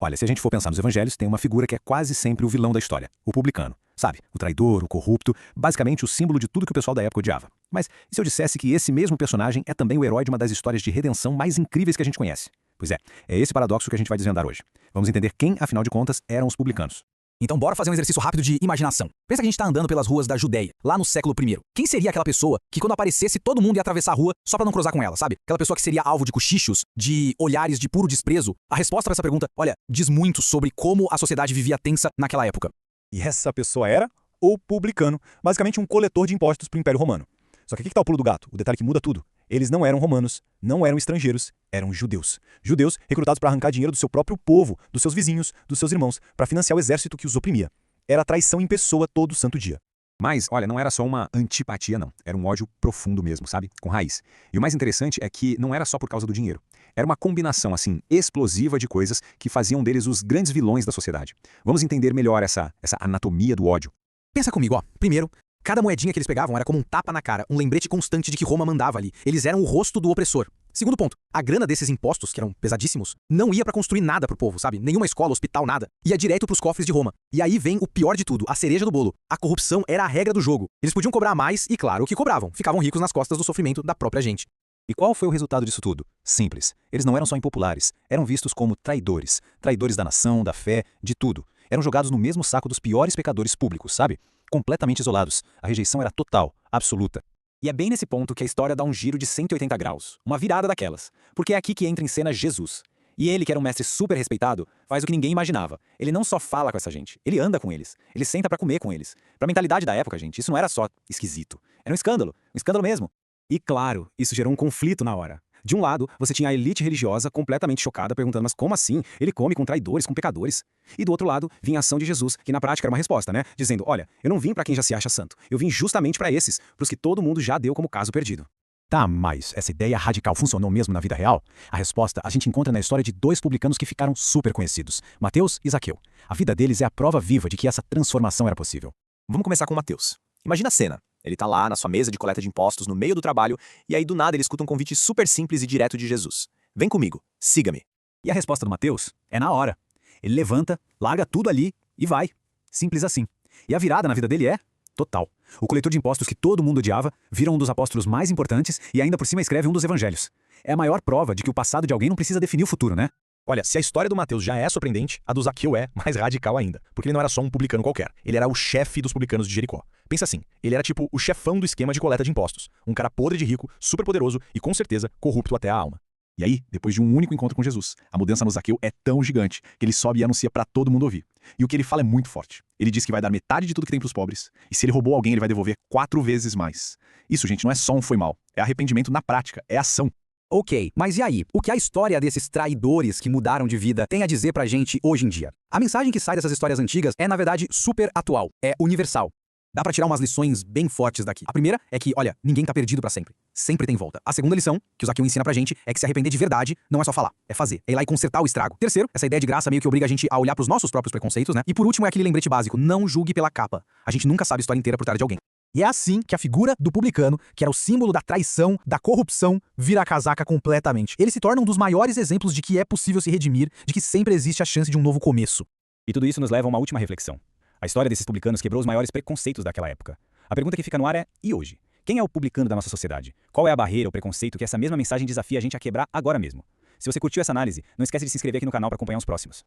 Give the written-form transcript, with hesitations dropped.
Olha, se a gente for pensar nos evangelhos, tem uma figura que é quase sempre o vilão da história, o publicano. Sabe? O traidor, o corrupto, basicamente o símbolo de tudo que o pessoal da época odiava. Mas e se eu dissesse que esse mesmo personagem é também o herói de uma das histórias de redenção mais incríveis que a gente conhece? Pois é esse paradoxo que a gente vai desvendar hoje. Vamos entender quem, afinal de contas, eram os publicanos. Então bora fazer um exercício rápido de imaginação. Pensa que a gente tá andando pelas ruas da Judéia, lá no século I. Quem seria aquela pessoa que quando aparecesse todo mundo ia atravessar a rua só pra não cruzar com ela, sabe? Aquela pessoa que seria alvo de cochichos, de olhares de puro desprezo? A resposta pra essa pergunta, olha, diz muito sobre como a sociedade vivia tensa naquela época. E essa pessoa era o publicano, basicamente um coletor de impostos para o Império Romano. Só que aqui que tá o pulo do gato, o detalhe que muda tudo. Eles não eram romanos, não eram estrangeiros, eram judeus. Judeus recrutados para arrancar dinheiro do seu próprio povo, dos seus vizinhos, dos seus irmãos, para financiar o exército que os oprimia. Era traição em pessoa todo santo dia. Mas, olha, não era só uma antipatia, não. Era um ódio profundo mesmo, sabe? Com raiz. E o mais interessante é que não era só por causa do dinheiro. Era uma combinação, assim, explosiva de coisas que faziam deles os grandes vilões da sociedade. Vamos entender melhor essa anatomia do ódio. Pensa comigo, ó. Primeiro, cada moedinha que eles pegavam era como um tapa na cara, um lembrete constante de que Roma mandava ali. Eles eram o rosto do opressor. Segundo ponto, a grana desses impostos, que eram pesadíssimos, não ia pra construir nada pro povo, sabe? Nenhuma escola, hospital, nada. Ia direto pros cofres de Roma. E aí vem o pior de tudo, a cereja do bolo. A corrupção era a regra do jogo. Eles podiam cobrar mais e, claro, o que cobravam. Ficavam ricos nas costas do sofrimento da própria gente. E qual foi o resultado disso tudo? Simples. Eles não eram só impopulares, eram vistos como traidores. Traidores da nação, da fé, de tudo. Eram jogados no mesmo saco dos piores pecadores públicos, sabe? Completamente isolados. A rejeição era total, absoluta. E é bem nesse ponto que a história dá um giro de 180 graus, uma virada daquelas. Porque é aqui que entra em cena Jesus. E ele, que era um mestre super respeitado, faz o que ninguém imaginava. Ele não só fala com essa gente, ele anda com eles. Ele senta pra comer com eles. Pra mentalidade da época, gente, isso não era só esquisito. Era um escândalo mesmo. E claro, isso gerou um conflito na hora. De um lado, você tinha a elite religiosa completamente chocada, perguntando, mas como assim? Ele come com traidores, com pecadores? E do outro lado, vinha a ação de Jesus, que na prática era uma resposta, né? Dizendo, olha, eu não vim pra quem já se acha santo. Eu vim justamente pra esses, pros que todo mundo já deu como caso perdido. Tá, mas essa ideia radical funcionou mesmo na vida real? A resposta a gente encontra na história de dois publicanos que ficaram super conhecidos, Mateus e Zaqueu. A vida deles é a prova viva de que essa transformação era possível. Vamos começar com Mateus. Imagina a cena. Ele tá lá na sua mesa de coleta de impostos no meio do trabalho e aí do nada ele escuta um convite super simples e direto de Jesus. Vem comigo, siga-me. E a resposta do Mateus é na hora. Ele levanta, larga tudo ali e vai. Simples assim. E a virada na vida dele é total. O coletor de impostos que todo mundo odiava vira um dos apóstolos mais importantes e ainda por cima escreve um dos evangelhos. É a maior prova de que o passado de alguém não precisa definir o futuro, né? Olha, se a história do Mateus já é surpreendente, a do Zaqueu é mais radical ainda. Porque ele não era só um publicano qualquer. Ele era o chefe dos publicanos de Jericó. Pensa assim, ele era tipo o chefão do esquema de coleta de impostos. Um cara podre de rico, super poderoso e com certeza corrupto até a alma. E aí, depois de um único encontro com Jesus, a mudança no Zaqueu é tão gigante que ele sobe e anuncia pra todo mundo ouvir. E o que ele fala é muito forte. Ele diz que vai dar metade de tudo que tem pros pobres. E se ele roubou alguém, ele vai devolver 4 vezes mais. Isso, gente, não é só um foi mal. É arrependimento na prática, é ação. Ok, mas e aí? O que a história desses traidores que mudaram de vida tem a dizer pra gente hoje em dia? A mensagem que sai dessas histórias antigas é, na verdade, super atual. É universal. Dá pra tirar umas lições bem fortes daqui. A primeira é que, olha, ninguém tá perdido pra sempre. Sempre tem volta. A segunda lição, que o Zaqueu ensina pra gente, é que se arrepender de verdade não é só falar, é fazer. É ir lá e consertar o estrago. Terceiro, essa ideia de graça meio que obriga a gente a olhar pros nossos próprios preconceitos, né? E por último é aquele lembrete básico, não julgue pela capa. A gente nunca sabe a história inteira por trás de alguém. E é assim que a figura do publicano, que era o símbolo da traição, da corrupção, vira a casaca completamente. Ele se torna um dos maiores exemplos de que é possível se redimir, de que sempre existe a chance de um novo começo. E tudo isso nos leva a uma última reflexão. A história desses publicanos quebrou os maiores preconceitos daquela época. A pergunta que fica no ar é, e hoje? Quem é o publicano da nossa sociedade? Qual é a barreira ou preconceito que essa mesma mensagem desafia a gente a quebrar agora mesmo? Se você curtiu essa análise, não esquece de se inscrever aqui no canal para acompanhar os próximos.